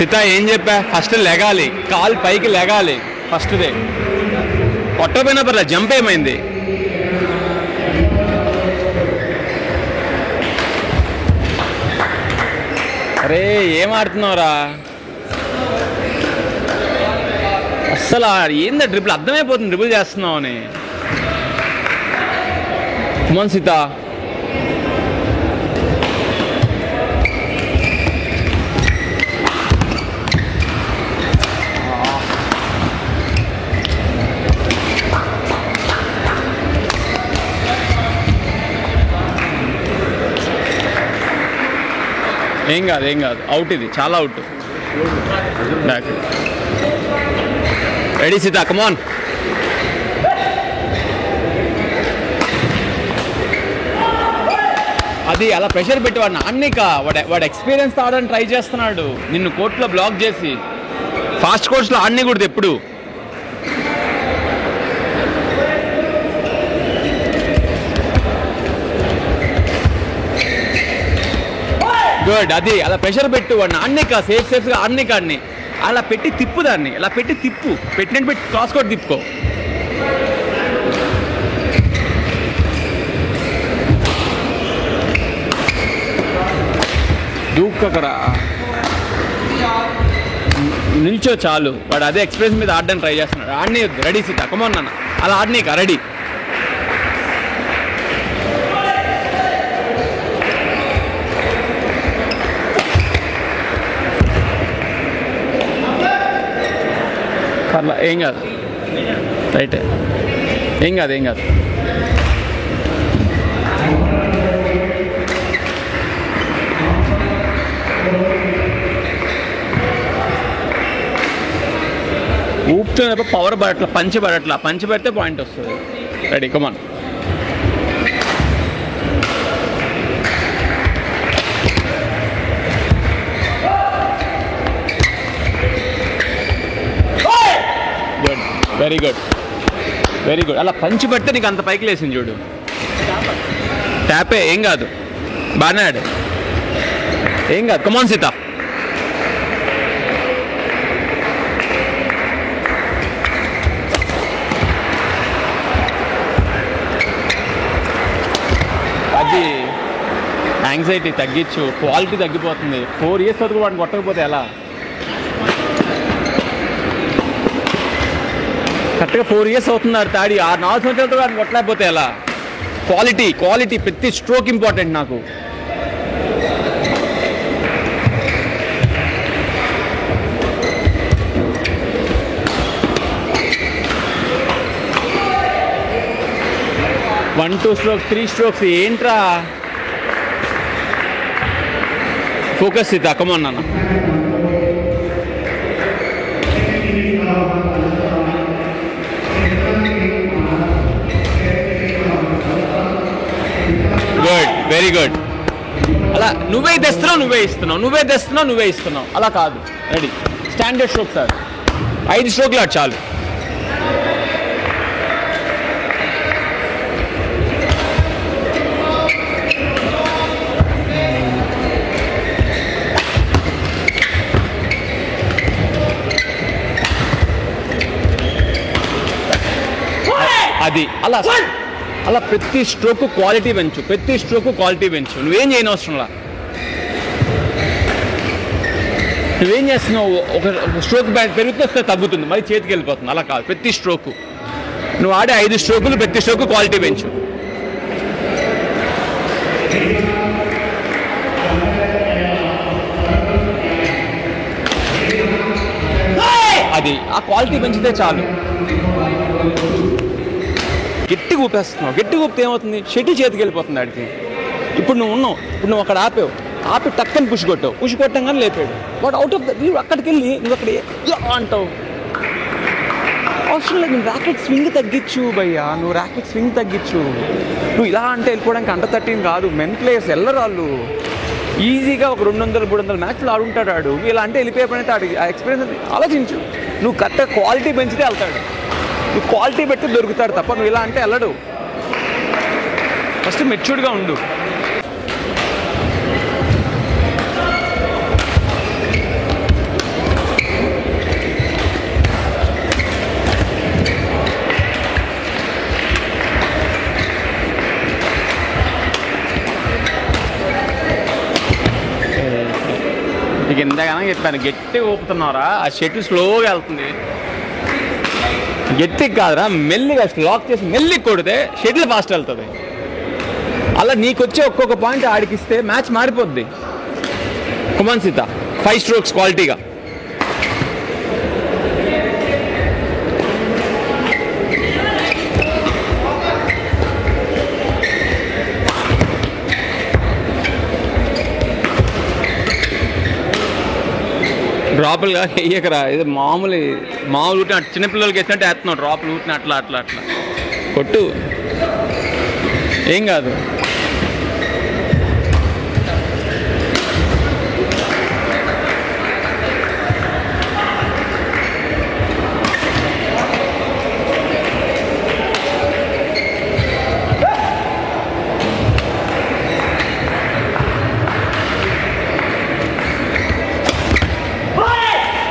సీత ఏం చెప్పా, ఫస్ట్ లెగాలి, కాలు పైకి లెగాలి ఫస్ట్దే. కొట్టపోయినా పర్లేదు, జంప్ ఏమైంది? అరే ఏం ఆడుతున్నావురా అస్సలు? ఏందా డ్రిబుల్? అర్థమైపోతుంది డ్రిబుల్ చేస్తున్నావు అని. కమాన్ సీత. ఏం కాదు, ఏం కాదు, అవుట్ ఇది, చాలా అవుట్. బ్యాక్ రెడీ సీత, కమాన్. అది అలా ప్రెషర్ పెట్టి వాడిని ఆడనీక. వాడు ఎక్స్పీరియన్స్ ఆడని ట్రై చేస్తున్నాడు, నిన్ను కోర్టులో బ్లాక్ చేసి. ఫాస్ట్ కోర్ట్స్లో ఆడనీకూడదు ఎప్పుడు. గుడ్. అది అలా ప్రెషర్ పెట్టు వాడిని ఆడనీక, సేఫ్గా ఆడనీక. ఆడిని అలా పెట్టి తిప్పు, దాన్ని అలా పెట్టి తిప్పు, పెట్టినట్టు పెట్టి క్రాస్ కోట్ తిప్పుకో. దూక్కరా, నిల్చో చాలు. వాడు అదే ఎక్స్ప్రెస్ మీద ఆడడానికి ట్రై చేస్తున్నాడు. ఆడనీ వద్దు. రెడీ సీత, కమాన్ నాన్న. అలా ఆడనీక. రెడీ. పర్లా, ఏం కాదు, రైటే, ఏం కాదు, ఏం కాదు. ఊపుతున్నప్పుడు పవర్ పడట్లా, పంచి పడట్లా. పంచి పెడితే పాయింట్ వస్తుంది. Ready, come on. Good, very good, very good. అలా పంచి పెడితే నీకు అంత పైకి లేసింది చూడు. ట్యాపే, ఏం కాదు, బాగానే ఆడు, ఏం కాదు. కమాన్ సీత. అది యాంగ్జైటీ తగ్గించు, క్వాలిటీ తగ్గిపోతుంది. 4 years వరకు వాడిని కొట్టకపోతే ఎలా? కరెక్ట్గా 4 years అవుతున్నారు తాడి. 4 సంవత్సరాలతో వాడిని కొట్టలేకపోతే ఎలా? క్వాలిటీ, క్వాలిటీ, ప్రతి స్ట్రోక్ ఇంపార్టెంట్ నాకు. వన్ 2 strokes 3 strokes ఏంట్రా? ఫోకస్ సీత, కమాన్ నాన్న. Good, very good. అలా నువ్వే తెస్తున్నావు, నువ్వే ఇస్తున్నావు, నువ్వే తెస్తున్నావు, నువ్వే ఇస్తున్నావు. అలా కాదు. Ready. Standard stroke sir, 5 strokes ఆడు చాలు. అది అలా అలా ప్రతి స్ట్రోక్ క్వాలిటీ పెంచు, ప్రతి స్ట్రోక్ క్వాలిటీ పెంచు. నువ్వేం చేయని అవసరంలా. నువ్వేం చేస్తున్నావు? ఒక స్ట్రోక్ పెరుగుతూ తగ్గుతుంది, మరి చేతికి వెళ్ళిపోతుంది. అలా కాదు, ప్రతి స్ట్రోకు నువ్వు ఆడే 5 strokes, ప్రతి స్ట్రోక్ క్వాలిటీ పెంచు. అది ఆ క్వాలిటీ పెంచితే చాలు. గట్టిగా ఊపేస్తున్నావు, గట్టిగా ఊపితే ఏమవుతుంది? షటిల్ చేతికి వెళ్ళిపోతుంది ఆడికి. ఇప్పుడు నువ్వు ఉన్నావు, ఇప్పుడు నువ్వు అక్కడ ఆపావు, ఆపి టక్కని పుష్ కొట్టావు, పుష్ కొట్టంగానే లేపాడు వాడు. అవుట్ ఆఫ్ ద, నువ్వు అక్కడికి వెళ్ళి నువ్వు అక్కడ అంటావు. అవసరం లేదు. నువ్వు ర్యాకెట్ స్వింగ్ తగ్గించు భయ్యా, నువ్వు ర్యాకెట్ స్వింగ్ తగ్గించు. నువ్వు ఇలా అంటే వెళ్ళిపోవడానికి అండర్ 13 కాదు. మెన్ ప్లేయర్స్ వెళ్ళరు వాళ్ళు. ఈజీగా ఒక 200-300 మ్యాచ్లు ఆడుంటాడు ఆడు. ఇలా అంటే వెళ్ళిపోయినైతే ఆడికి ఆ ఎక్స్పీరియన్స్ ఆలోచించు. నువ్వు కరెక్ట్గా క్వాలిటీ పెంచితే వెళ్తాడు. నువ్వు క్వాలిటీ పెట్టి దొరుకుతాడు తప్ప నువ్వు ఇలా అంటే వెళ్ళడు. ఫస్ట్ మెచ్యూర్డ్గా ఉండు. నీకు ఇంతగానో చెప్పాను గట్టి ఊపుతున్నారా, ఆ షటిల్ స్లోగా వెళ్తుంది. గట్టికి కాదురా, మెల్లిగా లాక్ చేసి మెల్లి కొడితే షటిల్ ఫాస్ట్ వెళ్తుంది. అలా నీకు వచ్చే ఒక్కొక్క పాయింట్ ఆడికిస్తే మ్యాచ్ మారిపోద్ది. కుమాన్ సీత 5 strokes క్వాలిటీగా. డ్రాపులుగా వేయకరా, ఇది మామూలు ఊటిన చిన్నపిల్లలకి వేసినట్టు వేస్తున్నావు. డ్రాపులు ఊటిన అట్లా అట్లా అట్లా కొట్టు, ఏం కాదు.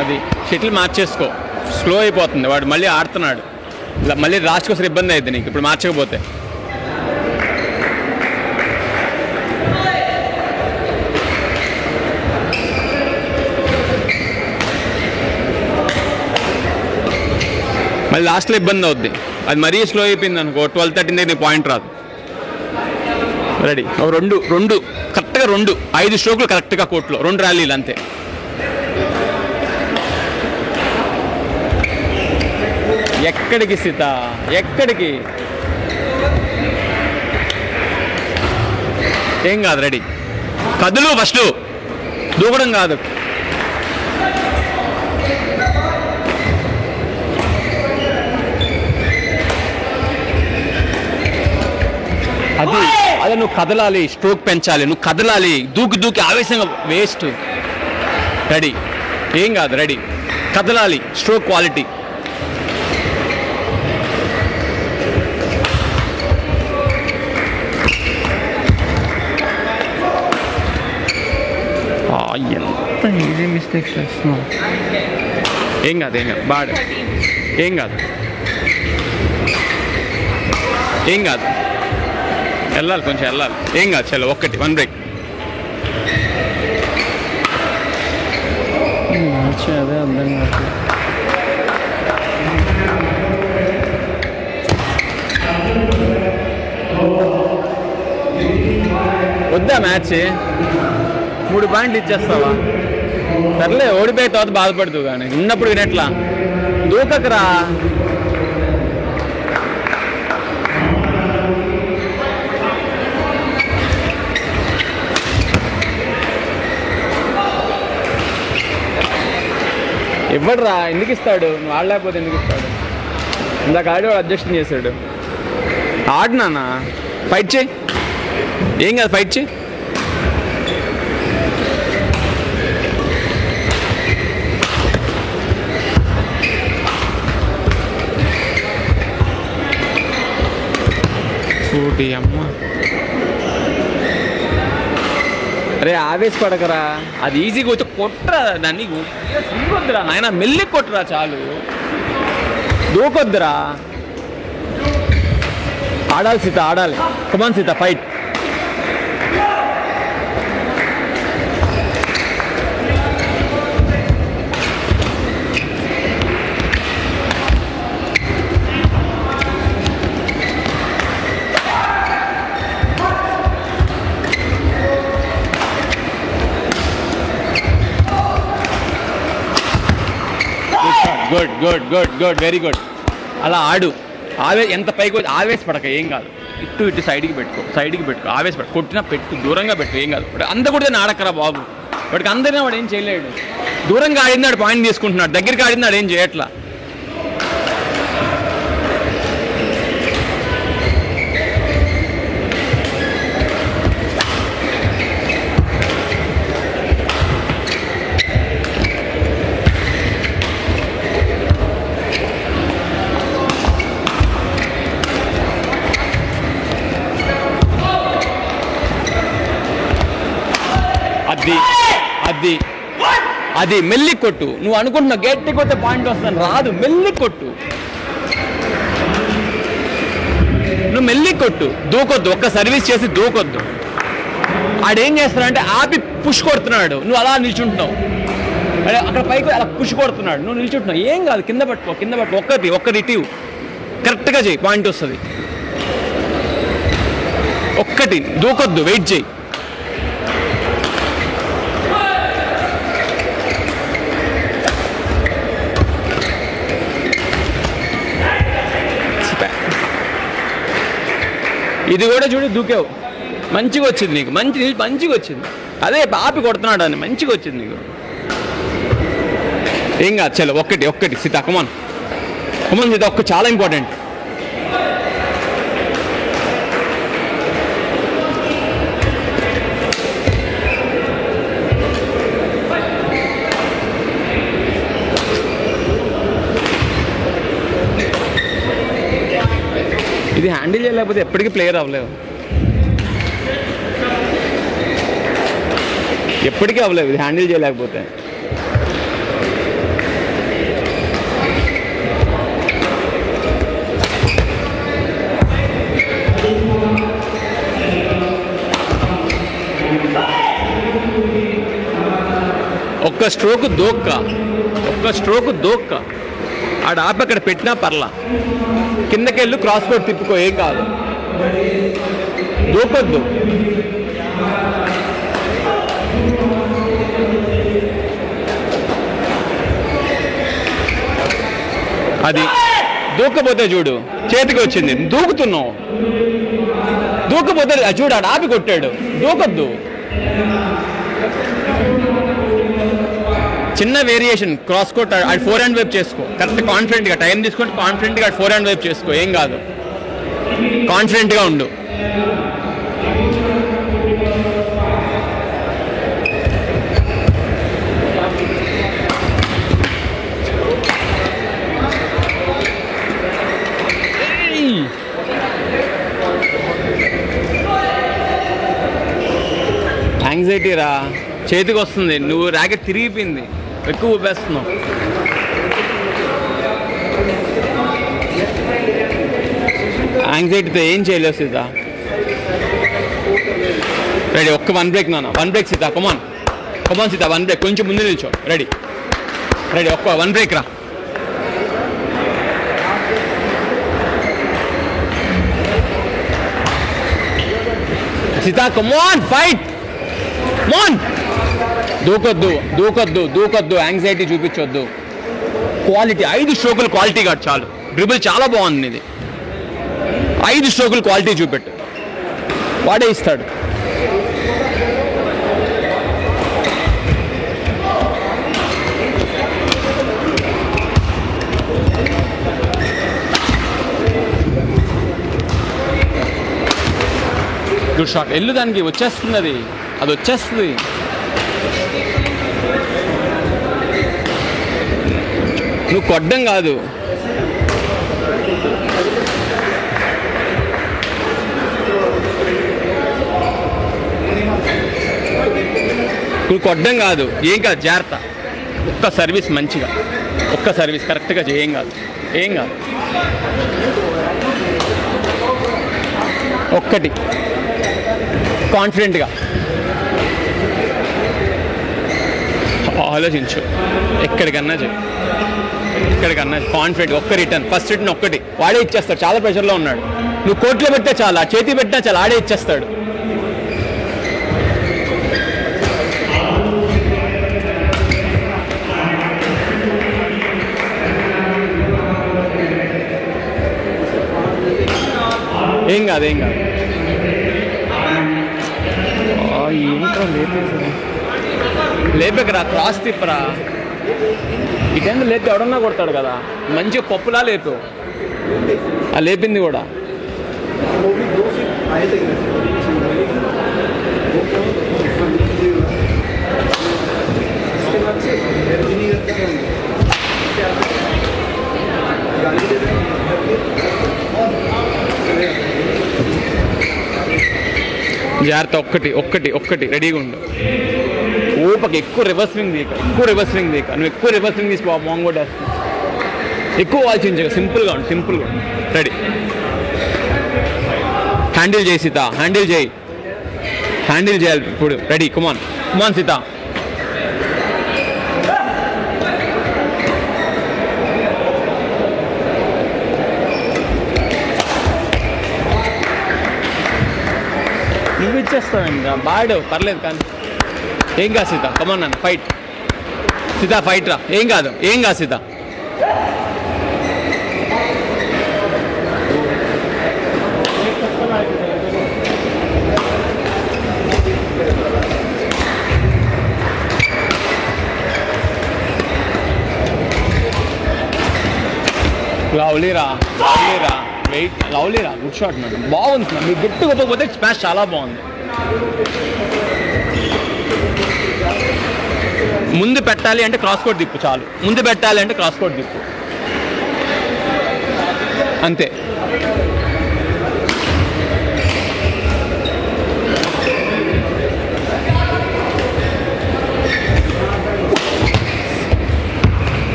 అది షటిల్ మార్చేసుకో, స్లో అయిపోతుంది. వాడు మళ్ళీ ఆడుతున్నాడు, ఇలా మళ్ళీ రాసుకోసం ఇబ్బంది అవుతుంది నీకు ఇప్పుడు మార్చకపోతే. మళ్ళీ లాస్ట్లో ఇబ్బంది అవుద్ది. అది మరీ స్లో అయిపోయింది అనుకో, 12-13 దగ్గర పాయింట్ రాదు. రెడీ, రెండు కరెక్ట్గా 5 strokes కరెక్ట్గా కోర్టులో 2 ర్యాలీలు అంతే. ఎక్కడికి సీత, ఎక్కడికి, ఏం కాదు. రెడీ, కదులు, ఫస్ట్ దూకడం కాదు. అదే నువ్వు కదలాలి, స్ట్రోక్ పెంచాలి, నువ్వు కదలాలి. దూకి ఆవేశంగా వేస్ట్. రెడీ, ఏం కాదు. రెడీ, కదలాలి, స్ట్రోక్ క్వాలిటీ. ఎంత ఈజీ మిస్టేక్స్ చేస్తున్నావు. ఏం కాదు బాగా, ఏం కాదు. వెళ్ళాలి, కొంచెం వెళ్ళాలి, ఏం కాదు. చలో, 1 బ్రేక్. అదే అర్థం కాదు. వద్దా మ్యాచ్? 3 పాయింట్లు ఇచ్చేస్తావా? సర్లే, ఓడిపోయిన తర్వాత బాధపడుతూ కానీ ఉన్నప్పుడు వినట్లా. దూకకరా. ఇవ్వడరా, ఎందుకు ఇస్తాడు? నువ్వు ఆడలేకపోతే ఎందుకు ఇస్తాడు? ఇందాక ఆడి అడ్జస్ట్ చేశాడు. ఆడినానా, ఫైట్ చేయి, ఏం కాదు, ఫైట్ చేయి. అమ్మ, అరే ఆవేశపడకరా, అది ఈజీగా వచ్చి కొట్టరా. దాన్ని వద్దురా నాయన, మెల్లి కొట్టరా చాలు, దూకొద్దురా. ఆడాలి సీత, ఆడాలి. Come on Sita, fight. Good, very good. అలా ఆడు. ఎంత పైకి ఆవేశపడక, ఏం కాదు. ఇటు సైడ్కి పెట్టుకో, ఆవేశపడ. కొట్టినా పెట్టు, దూరంగా పెట్టు, ఏం కాదు. అంత కూడా ఆడక్కరా బాబు. వాడికి అందరినీ వాడు ఏం చేయలేడు. దూరంగా ఆడినాడు పాయింట్ తీసుకుంటున్నాడు, దగ్గరికి ఆడినాడు ఏం చేయట్లా. అది మెల్లి కొట్టు. నువ్వు అనుకుంటున్నావు గట్టి కొట్టే పాయింట్ వస్తాను, రాదు. మెల్లి కొట్టు, నువ్వు మెల్లి కొట్టు, దూకొద్దు. ఒక్క సర్వీస్ చేసి దూకొద్దు. ఆడేం చేస్తాడంటే ఆపి పుష్ కొడుతున్నాడు, నువ్వు అలా నిల్చుంటున్నావు. అక్కడ పైకి అలా పుష్ కొడుతున్నాడు, నువ్వు నిల్చుంటున్నావు. ఏం కాదు, కింద పట్టుకో. ఒక్కటి ఇటీవ్ కరెక్ట్గా చేయి, పాయింట్ వస్తుంది. ఒక్కటి దూకొద్దు, వెయిట్ చేయి. ఇది కూడా చూడు, దూకావు, మంచిగా వచ్చింది నీకు, మంచిగా వచ్చింది. అదే ఆపి కొడుతున్నాడు అని, మంచిగా వచ్చింది నీకు. ఏం కాదు, చలో ఒక్కటి సీత, కమాన్ సీత, చాలా ఇంపార్టెంట్. ఇది హ్యాండిల్ చేయలేకపోతే ఎప్పటికీ ప్లేయర్ అవ్వలేవు, ఎప్పటికీ అవ్వలేవు ఇది హ్యాండిల్ చేయలేకపోతే. ఒక్క స్ట్రోక్ దోక్క ఆడ ఆపి అక్కడ పెట్టినా పర్లా, కిందకెళ్ళి క్రాస్ కోట్ తిప్పుకో, ఏం కాదు, దూకొద్దు. అది దూకపోతే చూడు, చేతికి వచ్చింది, దూకుతున్నావు. దూకపోతే చూడు, ఆడ ఆపి కొట్టాడు, దూకొద్దు. చిన్న వేరియేషన్, క్రాస్ కోట్ అది 4 హ్యాండ్ వైపు చేసుకో, కరెక్ట్ కాన్ఫిడెంట్గా టైం తీసుకుంటే కాన్ఫిడెంట్గా 4 హ్యాండ్ వైపు చేసుకో, ఏం కాదు, కాన్ఫిడెంట్గా ఉండు. యాంగ్జైటీ రా, చేతికి వస్తుంది, నువ్వు ర్యాకెట్ తిరిగిపోయింది, ఎక్కువ ఊపేస్తున్నావు. యాంగ్జైటీతో ఏం చేయలేవు సీత. రెడీ, వన్ బ్రేక్ నాన్న, 1 బ్రేక్ సీత, కమాన్ సీత, 1 బ్రేక్, కొంచెం ముందు నిల్చో. రెడీ, 1 బ్రేక్ రా. సీత కమాన్, ఫైట్, కమాన్. దూకొద్దు, యాంగ్జైటీ చూపించొద్దు. క్వాలిటీ 5 స్ట్రోకులు క్వాలిటీ కాదు చాలు. డ్రిబుల్ చాలా బాగుంది ఇది, 5 స్ట్రోకులు క్వాలిటీ చూపెట్టు, వాడే ఇస్తాడు. గుడ్ షాట్, ఎల్లు, దానికి వచ్చేస్తుంది, అది వచ్చేస్తుంది. నువ్వు కొట్టడం కాదు, ఏం కాదు, జాగ్రత్త. ఒక్క సర్వీస్ మంచిగా, ఒక్క సర్వీస్ కరెక్ట్గా చేయి, ఏం కాదు. ఒక్కటి కాన్ఫిడెంట్గా ఆలోచించు, ఎక్కడికన్నా కాన్ఫిడెంట్. ఒక్క రిటర్న్, ఫస్ట్ రిటర్న్ ఒక్కటి, వాడే ఇచ్చేస్తాడు. చాలా ప్రెషర్లో ఉన్నాడు, నువ్వు కోర్టులో పెట్టే చాలా, చేతి పెట్టినా చాలా, ఆడే ఇచ్చేస్తాడు. ఏం కాదు. ఏంట్రా లేపకరా, క్రాస్ తిప్పరా. ఈ టైంలో లేపి ఎవడన్నా కొడతాడు కదా, మంచిగా పప్పులా లేపు. ఆ లేపింది కూడా జాగ్రత్త. ఒక్కటి రెడీగా ఉండు. ఊపకి ఎక్కువ రివర్స్ స్వింగ్ తీక, నువ్వు ఎక్కువ రివర్స్ స్వింగ్ తీసి మాంగోడేస్తావు. ఎక్కువ ఆలోచించగా, సింపుల్గా ఉండు. రెడీ, హ్యాండిల్ చేయి సీత, హ్యాండిల్ చేయి. హ్యాండిల్ చేయాలి ఇప్పుడు. Ready, come on come on Sita. నువ్వు ఇచ్చేస్తావు ఇంకా బాడు పర్లేదు కానీ ఏం కాదు సీత. కమాన్ నన్ను ఫైట్ సీత, ఫైట్ రా. ఏం కాదు సీత. లవ్లీరా వెయిట్, లవ్లీరా, గుడ్ షాట్ మేడం, బాగుంది. మీరు గుర్తుకోకపోతే స్మాష్ చాలా బాగుంది. ముందు పెట్టాలి అంటే క్రాస్ కోట్ దిప్పు చాలు. ముందు పెట్టాలి అంటే క్రాస్ కోట్ దిప్పు అంతే.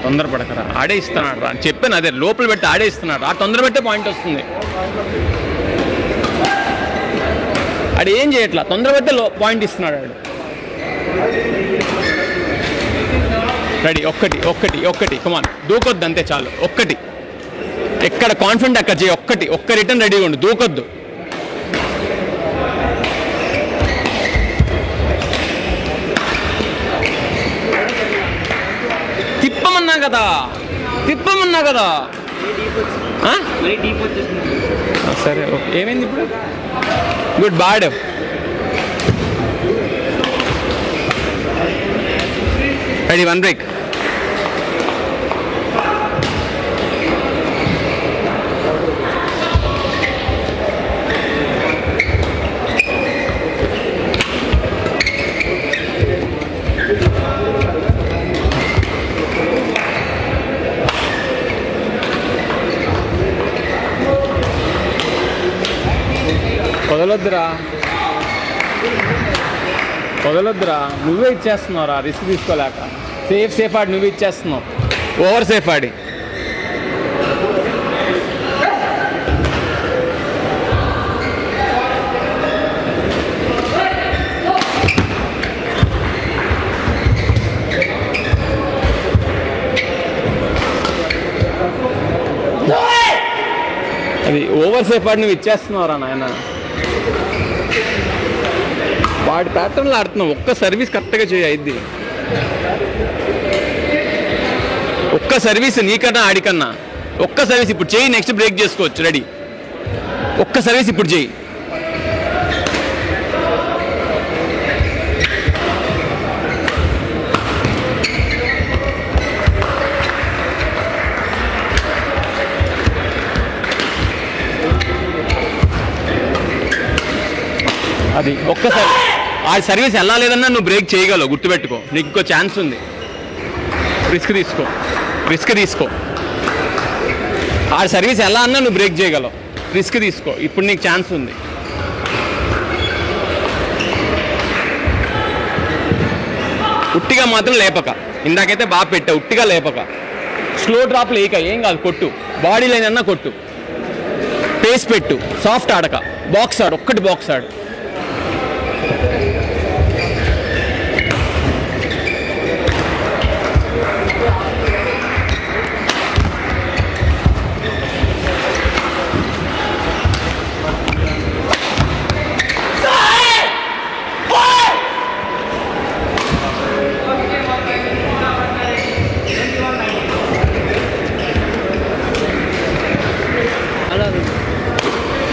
తొందరపడకరా ఆడే ఇస్తున్నాడు రా అని చెప్పాను. అదే లోపల పెట్టి ఆడే ఇస్తున్నాడు. ఆ తొందర పెట్టే పాయింట్ వస్తుంది. ఆడు ఏం చేయట్లా, తొందర పెట్టే పాయింట్ ఇస్తున్నాడు ఆడు. రెడీ, ఒక్కటి కమాన్, దూకొద్దు అంతే చాలు. ఒక్కటి ఎక్కడ కాన్ఫిడెంట్ అక్కడ చేయి. ఒక్క రిటర్న్ రెడీగా ఉండు, దూకొద్దు. తిప్పమన్నా కదా. సరే ఓకే, ఏమైంది ఇప్పుడు? Good bad. Ready, 1 break. వదలొద్దురా, నువ్వే ఇచ్చేస్తున్నావురా రిస్క్ తీసుకోలేక. సేఫ్ ఆడి నువ్వే ఇచ్చేస్తున్నావు, ఓవర్ సేఫ్ ఆడి. అది ఓవర్ సేఫ్ ఆడి నువ్వు ఇచ్చేస్తున్నావురా నాయన. వాడి ప్యాటర్న్లో ఆడుతున్నావు. ఒక్క సర్వీస్ కరెక్ట్గా చేయద్ది. ఒక్క సర్వీస్ నీకన్నా ఆడికన్నా. ఒక్క సర్వీస్ ఇప్పుడు చేయి, నెక్స్ట్ బ్రేక్ చేసుకోవచ్చు. రెడీ, ఒక్క సర్వీస్ ఇప్పుడు చేయి. అది ఒక్కసారి ఆ సర్వీస్ ఎలా లేదన్నా నువ్వు బ్రేక్ చేయగలవు, గుర్తుపెట్టుకో. నీకు ఇంకో ఛాన్స్ ఉంది. రిస్క్ తీసుకో. ఆ సర్వీస్ ఎలా అన్నా నువ్వు బ్రేక్ చేయగలవు. రిస్క్ తీసుకో, ఇప్పుడు నీకు ఛాన్స్ ఉంది. ఉట్టిగా మాత్రం లేపక. ఇందాకైతే బాగా పెట్టా, ఉట్టిగా లేపక. స్లో డ్రాప్ లేక ఏం కాదు, కొట్టు. బాడీ లైన్ అన్నా కొట్టు. పేస్ పెట్టు, సాఫ్ట్ ఆడక. బాక్స్ ఆడు, ఒక్కటి బాక్స్ ఆడు.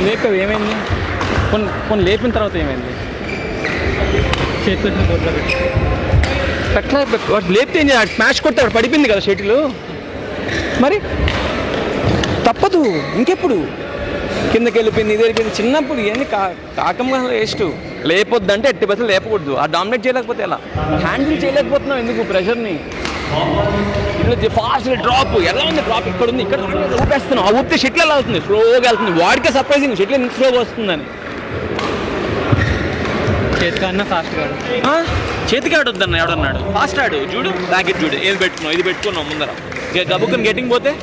లేపేవి ఏమైంది? కొన్ని లేపిన తర్వాత ఏమైంది? వాడు లేపితే ఏం చేయాలి? స్మాష్ కొట్టాడు, పడిపోయింది కదా షటిల్. మరి తప్పదు, ఇంకెప్పుడు కిందకి వెళ్ళిపోయింది, ఇది వెళ్ళిపోయింది. చిన్నప్పుడు ఇవన్నీ కాకంగా వేస్ట్. లేపొద్దంటే ఎట్టి బస్సులు లేపకూడదు. ఆ డామినేట్ చేయలేకపోతే ఎలా? హ్యాండిల్ చేయలేకపోతున్నావు ఎందుకు ప్రెషర్ని? ఇట్లా ఫాస్ట్గా డ్రాప్ ఎలా ఉంది? డ్రాప్ ఇక్కడ ఉంది, ఇక్కడ ఊపేస్తున్నావు. ఆ ఊపితే షటిల్ ఎలా అవుతుంది? స్లోగా వెళ్తుంది. వాడికే సర్ప్రైజింగ్ షటిల్ ఎంత స్లోగా వస్తుందని. చేతికన్నా ఫాస్ట్గా చేతికి ఆడొద్దన్న ఎవడన్నాడు? ఫాస్ట్ ఆడు. చూడు బ్యాకెట్ చూడు, ఏది పెట్టుకున్నావు, ఇది పెట్టుకున్నావు ముందర. గబుక్కుని గెట్టింగ్ పోతే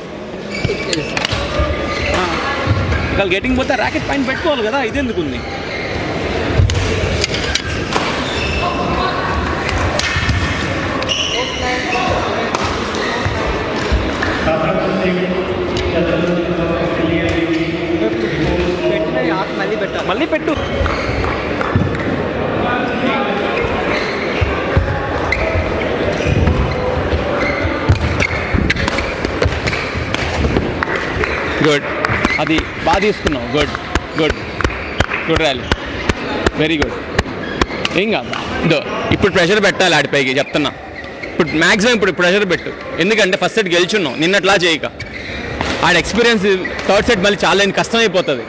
ఒకవేళ గెటింగ్ పోతే ర్యాకెట్ పైన పెట్టుకోవాలి కదా, ఇది ఎందుకు ఉంది? మళ్ళీ పెట్టు. గుడ్, అది బాగా తీసుకున్నావు. Good good good rally, very good. ఏం కాదు, ఇదో ఇప్పుడు ప్రెషర్ పెట్టాలి ఆడిపైకి చెప్తున్నా. ఇప్పుడు మ్యాక్సిమం ఇప్పుడు ప్రెషర్ పెట్టు, ఎందుకంటే ఫస్ట్ సెట్ గెలిచున్నావు. నిన్నట్లా చేయక ఆడ ఎక్స్పీరియన్స్ థర్డ్ సెట్ మళ్ళీ చాలా కష్టమైపోతుంది.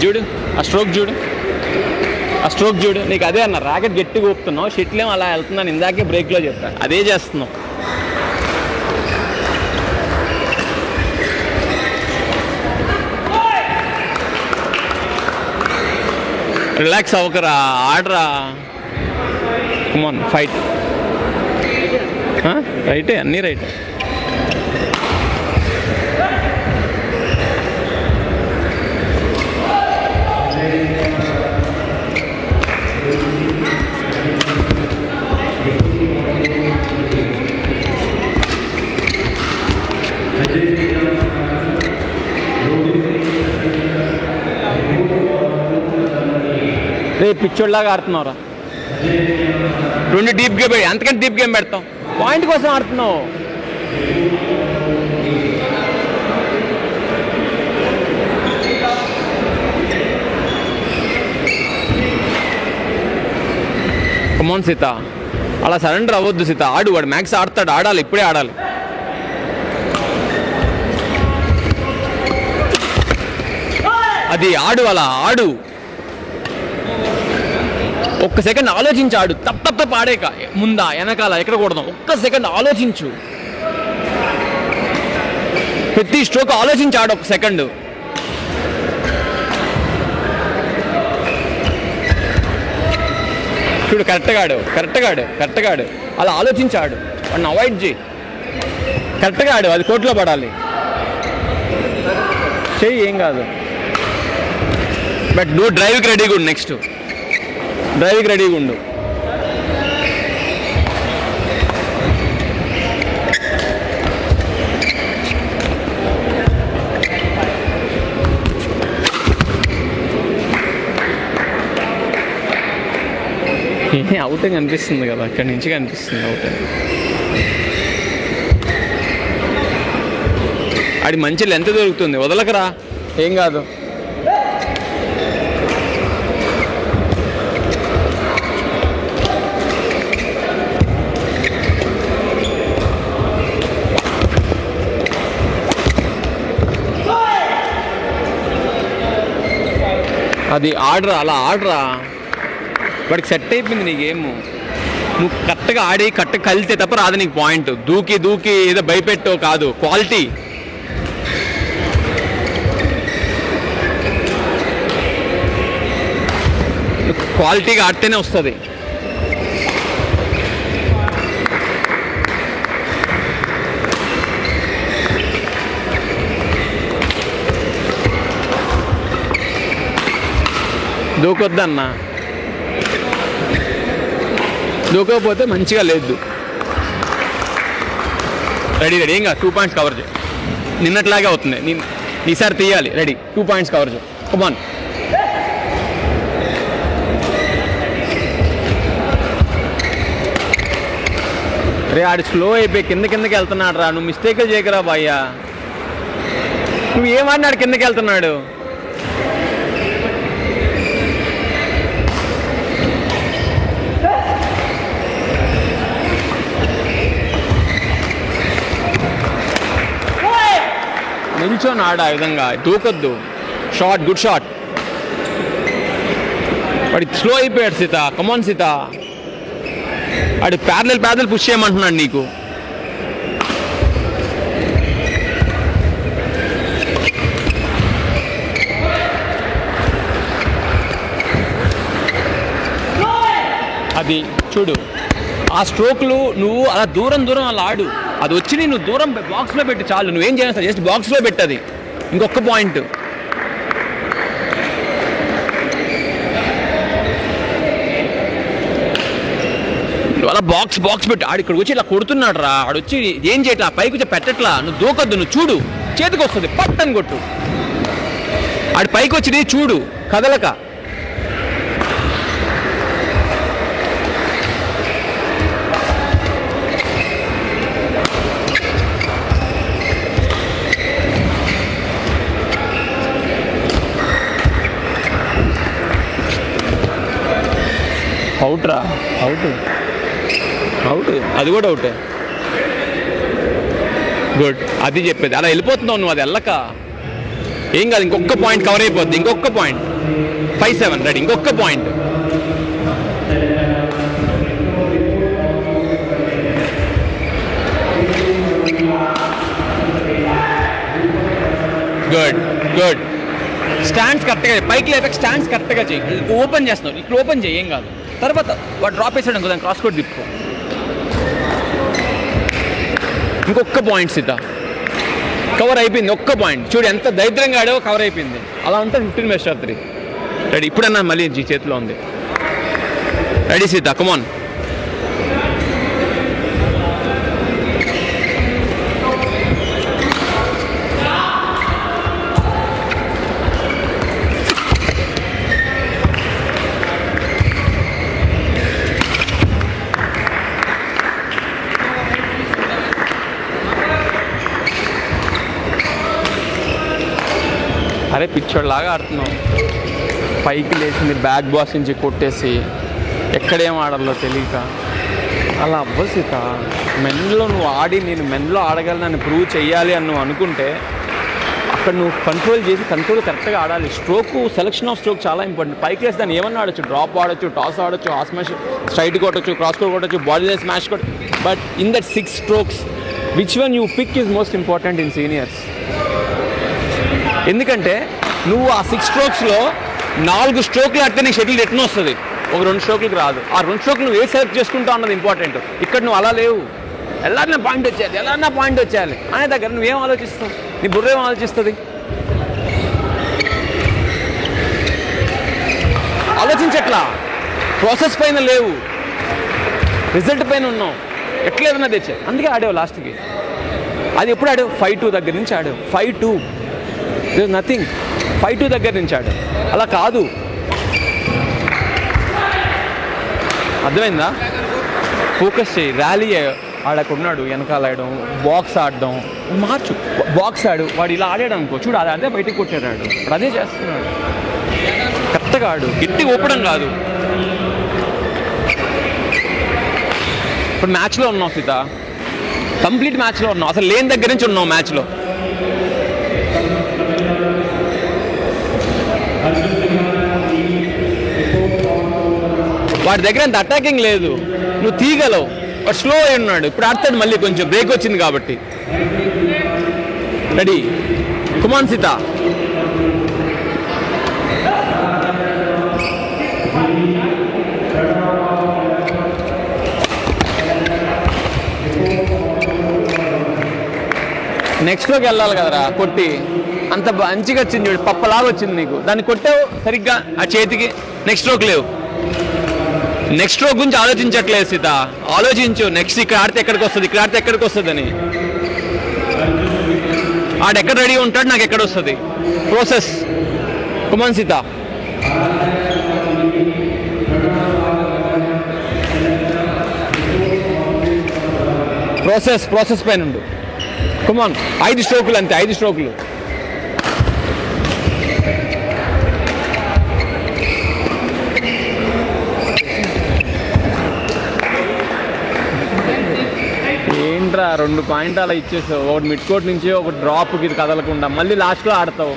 చూడు ఆ స్ట్రోక్ చూడు, ఆ స్ట్రోక్ చూడు. నీకు అదే అన్న, ర్యాకెట్ గట్టిగా ఊపుతున్నావు, షెట్లేం అలా వెళ్తున్నాను ఇందాకే బ్రేక్లో చెప్పా, అదే చేస్తున్నావు. రిలాక్స్ అవ్వకరా, ఆడరా. Come on fight. రైటే, అన్నీ రైటే. రే పిచ్చోళ్ళలాగా ఆడుతున్నావురా. 2 డీప్ గేమ్, అంతకంటే డీప్ గేమ్ పెడతాం, పాయింట్ కోసం ఆడుతున్నావు. కమాన్ సీత, అలా సరెండర్ అవ్వద్దు సీత, ఆడు. వాడు మ్యాక్స్ ఆడతాడు, ఆడాలి, ఇప్పుడే ఆడాలి. అది ఆడు, అలా ఆడు. ఒక్క సెకండ్ ఆలోచించాడు, తప్ప ఆడేక ముందా వెనకాల ఎక్కడ కొడదాం, ఒక్క సెకండ్ ఆలోచించు. ప్రతి స్ట్రోక్ ఆలోచించాడు ఒక సెకండ్. చూడు కరెక్ట్గా ఆడు, అలా ఆలోచించాడు. వాడిని అవాయిడ్ చేయి, కరెక్ట్గా ఆడు, అది కోర్టులో పడాలి. చెయ్యి, ఏం కాదు. బట్ నువ్వు డ్రైవ్కి రెడీగా ఉండు, నెక్స్ట్ డ్రైవ్కి రెడీగా ఉండు. అవుటే కనిపిస్తుంది కదా, అక్కడి నుంచి కనిపిస్తుంది అవుటే. ఆడి మంచి లెంత్ దొరుకుతుంది, వదలకరా, ఏం కాదు. అది ఆడరా, అలా ఆడరా. వాడికి సెట్ అయిపోయింది నీ గేమ్. నువ్వు కరెక్ట్గా ఆడి కరెక్ట్గా కలితే తప్ప రాదు నీకు పాయింట్. దూకి ఏదో భయపెట్టో కాదు, క్వాలిటీ. క్వాలిటీగా ఆడితేనే వస్తుంది. దూకొద్దన్నా, దూకపోతే మంచిగా లేదు. రెడీ ఏం కాదు, 2 పాయింట్స్ కవర్ చేయి. నిన్నట్లాగే అవుతుంది, ఈసారి తీయాలి. రెడీ, 2 పాయింట్స్ కవర్ చేయి. కమాన్. రే ఆడు స్లో అయిపోయి కిందకి వెళ్తున్నాడు రా. నువ్వు మిస్టేక్లు చేయకరా బాయ్యా. నువ్వు ఏమన్నాడు, కిందకి వెళ్తున్నాడు. నిల్చొని ఆడ ఆ విధంగా, దూకొద్దు. Shot, good shot. వాడి స్లో అయిపోయాడు సీత. కమాన్ సీత, వాడి ప్యారలల్ పుష్ చేయమంటున్నాడు నీకు. అది చూడు, ఆ స్ట్రోక్లు నువ్వు అలా దూరం అలా ఆడు. అది వచ్చి నువ్వు దూరం బాక్స్లో పెట్టి చాలు, నువ్వేం చేయాలి జస్ట్ బాక్స్లో పెట్టది. ఇంకొక పాయింట్, అలా బాక్స్ పెట్టి ఆడు ఇక్కడికి వచ్చి ఇలా కొడుతున్నాడు రా, ఆడొచ్చి ఏం చేయట్లా, పైకి వచ్చి పెట్టట్లా, నువ్వు దూకొద్దు, నువ్వు చూడు చేతికి వస్తుంది పట్టని కొట్టు. ఆడు పైకి వచ్చి చూడు కదలక. అవుట్ రా, అవుట్, అది కూడా అవుటే. గుడ్, అది చెప్పేది. అలా వెళ్ళిపోతున్నావు నువ్వు, అది వెళ్ళక ఏం కాదు, ఇంకొక పాయింట్ కవర్ అయిపోద్ది. ఇంకొక పాయింట్ 5-7 రెడీ, ఇంకొక పాయింట్. గుడ్. స్టాండ్స్ కరెక్ట్గా, పైకి లేక స్టాండ్స్ కరెక్ట్గా చేయి. ఓపెన్ చేస్తున్నావు, ఇక్కడ ఓపెన్ చేయి, ఏం కాదు. తర్వాత వాడు డ్రాప్ వేసాడు అనుకో, దాన్ని క్రాస్ కోట్ తిప్పుకో. ఇంకొక పాయింట్ సీత, కవర్ అయిపోయింది. ఒక్క పాయింట్ చూడు, ఎంత దరిద్రంగా ఆడో కవర్ అయిపోయింది. అలా ఉంటే 15 బెస్ట్ ఆఫ్ 3 రెడీ. ఇప్పుడన్నా మళ్ళీ చేతిలో ఉంది. రెడీ సీత, కమాన్. అరే పిచ్చోడ్లాగా ఆడుతున్నావు, పైకి లేచింది బ్యాక్ బాస్ నుంచి కొట్టేసి ఎక్కడేం ఆడాలో తెలియక. అలా అవ్వదు సీత. మెన్లో నువ్వు ఆడి నేను మెన్లో ఆడగలనని ప్రూవ్ చేయాలి అని నువ్వు అనుకుంటే అక్కడ నువ్వు కంట్రోల్ కరెక్ట్గా ఆడాలి. స్ట్రోక్, సెలెక్షన్ ఆఫ్ స్ట్రోక్ చాలా ఇంపార్టెంట్. పైకి వేసి దాన్ని ఏమన్నా ఆడచ్చు, డ్రాప్ ఆడచ్చు, టాస్ ఆడచ్చు, హాఫ్ స్మాష్, స్ట్రైట్ కొట్టచ్చు, క్రాస్ కోట్ కొట్టచ్చు, బాడీ స్మాష్ కొట్టు. But in that 6 strokes which one you pick is most important in seniors. ఎందుకంటే నువ్వు ఆ 6 strokesలో 4 strokes ఆడితే నీకు షటిల్ రిటర్న్ వస్తుంది, ఒక 2 strokes రాదు. ఆ 2 strokes నువ్వు ఏ సెలెక్ట్ చేసుకుంటావు అన్నది ఇంపార్టెంట్. ఇక్కడ నువ్వు అలా లేవు. ఎలాగైనా పాయింట్ వచ్చేయాలి అనే దగ్గర నువ్వేం ఆలోచిస్తావు, నీ బుర్ర ఏం ఆలోచిస్తుంది? ఆలోచించట్లా, ప్రాసెస్ పైన లేవు, రిజల్ట్ పైన ఉన్నావు. ఎట్లేదన్నా తెచ్చా, అందుకే ఆడావు లాస్ట్కి. అది ఎప్పుడు ఆడావు? 5-2 దగ్గర నుంచి ఆడావు. 5-2 నథింగ్. 5-2 దగ్గర నుంచి ఆడావు. అలా కాదు, అర్థమైందా? ఫోకస్ చేయి, ర్యాలీ ఆడకున్నాడు, వెనకాల ఆడడం, బాక్స్ ఆడడం మార్చు. బాక్స్ ఆడు, వాడు ఇలా ఆడాడు అనుకో, చూడు అదే బయటికి కొట్టాడు, వాడు అదే చేస్తున్నాడు. కరెక్ట్గా ఆడు, గట్టి ఊపడం కాదు. ఇప్పుడు మ్యాచ్లో ఉన్నావు సీత, కంప్లీట్ మ్యాచ్లో ఉన్నావు, అసలు లేని దగ్గర నుంచి ఉన్నావు మ్యాచ్లో. వాడి దగ్గర అంత అటాకింగ్ లేదు, నువ్వు తీగలవు. వాడు స్లో అయి ఉన్నాడు, ఇప్పుడు ఆడతాడు మళ్ళీ, కొంచెం బ్రేక్ వచ్చింది కాబట్టి. Ready, come on Sita. నెక్స్ట్లోకి వెళ్ళాలి కదరా, కొట్టి అంత మంచిగా వచ్చింది చూడు, పప్పలాగా వచ్చింది నీకు. దాన్ని కొట్టావు సరిగ్గా ఆ చేతికి, నెక్స్ట్ స్ట్రోక్ లేవు. నెక్స్ట్ స్ట్రోక్ గురించి ఆలోచించట్లేదు సీత, ఆలోచించు. నెక్స్ట్ ఇక్కడ ఆడితే ఎక్కడికి వస్తుంది, ఇక్కడ ఆడితే ఎక్కడికి వస్తుంది అని. ఆడెక్కడ రెడీ ఉంటాడు, నాకు ఎక్కడ వస్తుంది. Process, come on Sita. ప్రాసెస్ పైన ఉండు. కుమాన్, 5 స్ట్రోకులు అంతే, 5 స్ట్రోకులు. ఏంట్రా 2 పాయింట్ అలా ఇచ్చేసావు, ఒకటి మిడ్ కోర్ట్ నుంచి ఒక డ్రాప్కి ఇది కదలకుండా, మళ్ళీ లాస్ట్లో ఆడతావు.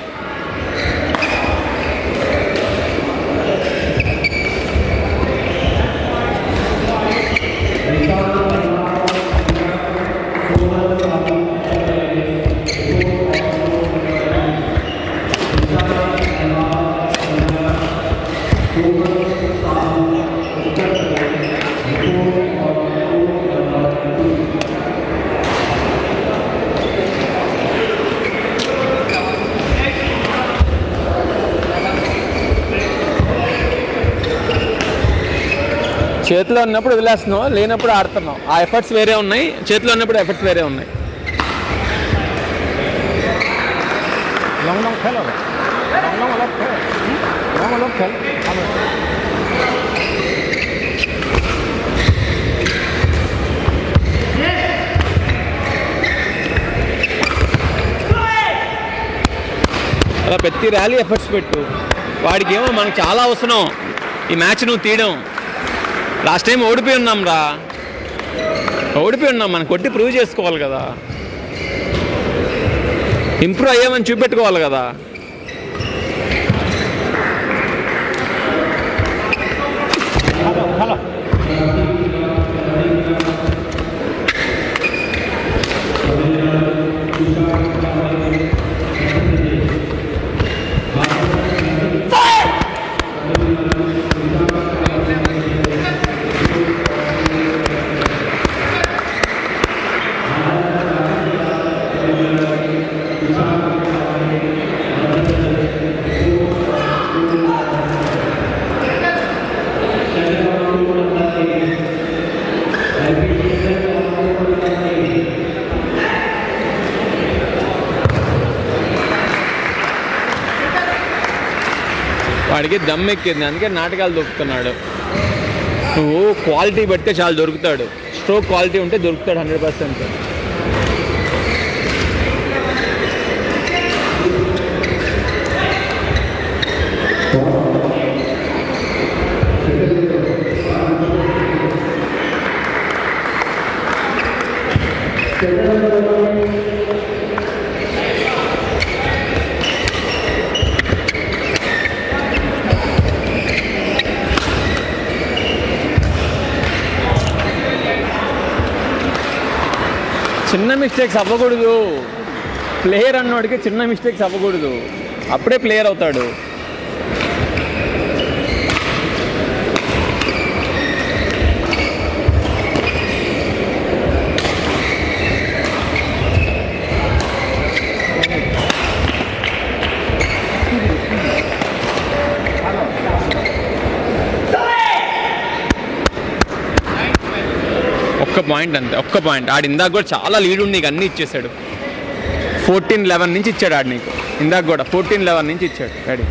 చేతిలో ఉన్నప్పుడు వదిలేస్తున్నావు, లేనప్పుడు ఆడుతున్నావు. ఆ ఎఫర్ట్స్ వేరే ఉన్నాయి, చేతిలో ఉన్నప్పుడు ఎఫర్ట్స్ వేరే ఉన్నాయి. అలా ప్రతి ర్యాలీ ఎఫర్ట్స్ పెట్టు. వాడికి ఏమో మనకు చాలా అవసరం ఈ మ్యాచ్ నువ్వు తీయడం. లాస్ట్ టైం ఓడిపోయి ఉన్నాం రా, ఓడిపోయి ఉన్నాం. మనం కొట్టి ప్రూవ్ చేసుకోవాలి కదా, ఇంప్రూవ్ అయ్యామని చూపెట్టుకోవాలి కదా. వాడికి దమ్ ఎక్కింది, అందుకే నాటకాలు దొరుకుతున్నాడు. నువ్వు క్వాలిటీ పెడితే చాలా దొరుకుతాడు. స్ట్రోక్ క్వాలిటీ ఉంటే దొరుకుతాడు 100%. చిన్న మిస్టేక్స్ అవ్వకూడదు. ప్లేయర్ అన్నోడికి చిన్న మిస్టేక్స్ అవ్వకూడదు, అప్పుడే ప్లేయర్ అవుతాడు. ఒక్క పాయింట్ అంతే, ఒక్క పాయింట్. ఆడు ఇందాక కూడా చాలా లీడ్ ఉండి నీకు అన్నీ ఇచ్చేసాడు. 14-11 నుంచి ఇచ్చాడు ఆడు నీకు. ఇందాక కూడా 14-11 నుంచి ఇచ్చాడు డాడీ.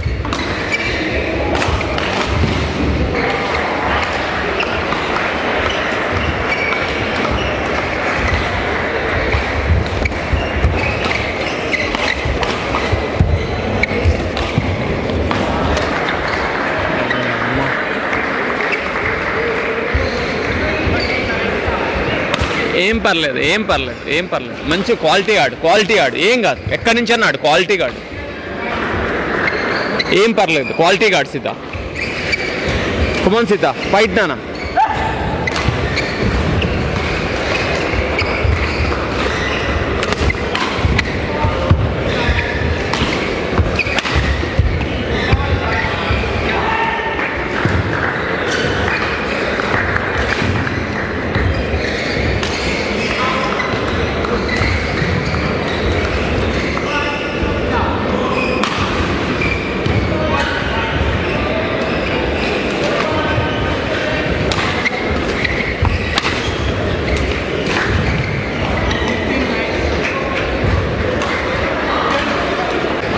ఏం పర్లేదు, ఏం పర్లేదు, ఏం పర్లేదు. మంచి క్వాలిటీ ఆడు, క్వాలిటీ ఆడు, ఏం కాదు. ఎక్కడి నుంచి అన్నాడు క్వాలిటీ గాడు, ఏం పర్లేదు. క్వాలిటీ గాడు సీత. కుమన్ సీత, ఫైట్ నానా.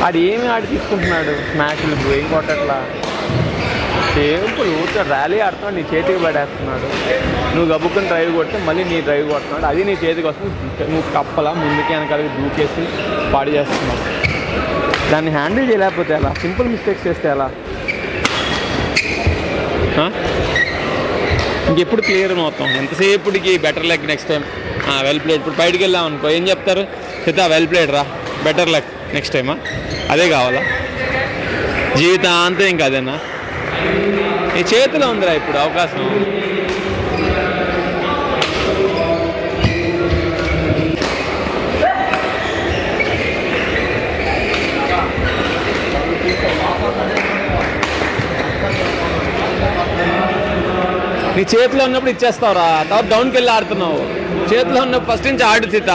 ఆడు ఏమి ఆడి తీసుకుంటున్నాడు మ్యాచ్లు, ఏం కొట్టట్లా. సింపుల్ ఊరికే ర్యాలీ ఆడుతున్నాడు, నీ చేతికి పడేస్తున్నాడు. నువ్వు గబుక్కుని డ్రైవ్ కొడితే మళ్ళీ నీ డ్రైవ్ కొడుతున్నాడు, అది నీ చేతికి వస్తుంది. నువ్వు కప్పలా ముందుకి వెనకాలకి దూకేసి పాడు చేస్తున్నావు. దాన్ని హ్యాండిల్ చేయలేకపోతే ఎలా? సింపుల్ మిస్టేక్స్ చేస్తే ఎలా? ఇంకెప్పుడు క్లియర్ మొత్తం ఎంతసేపుడికి better leg next time. Well played. ఇప్పుడు బయటికి వెళ్ళాం అనుకో ఏం చెప్తారు? సీత వెల్ ప్లేడ్ రా, బెటర్ లెగ్ నెక్స్ట్ టైమా? అదే కావాలా జీవితాంతం? ఇంకా అదేనా? నీ చేతిలో ఉందిరా ఇప్పుడు అవకాశం. నీ చేతిలో ఉన్నప్పుడు ఇచ్చేస్తావురా, తర్వాత డౌన్కి వెళ్ళి ఆడుతున్నావు. చేతిలో ఉన్నప్పుడు ఫస్ట్ నుంచి ఆడు Sita.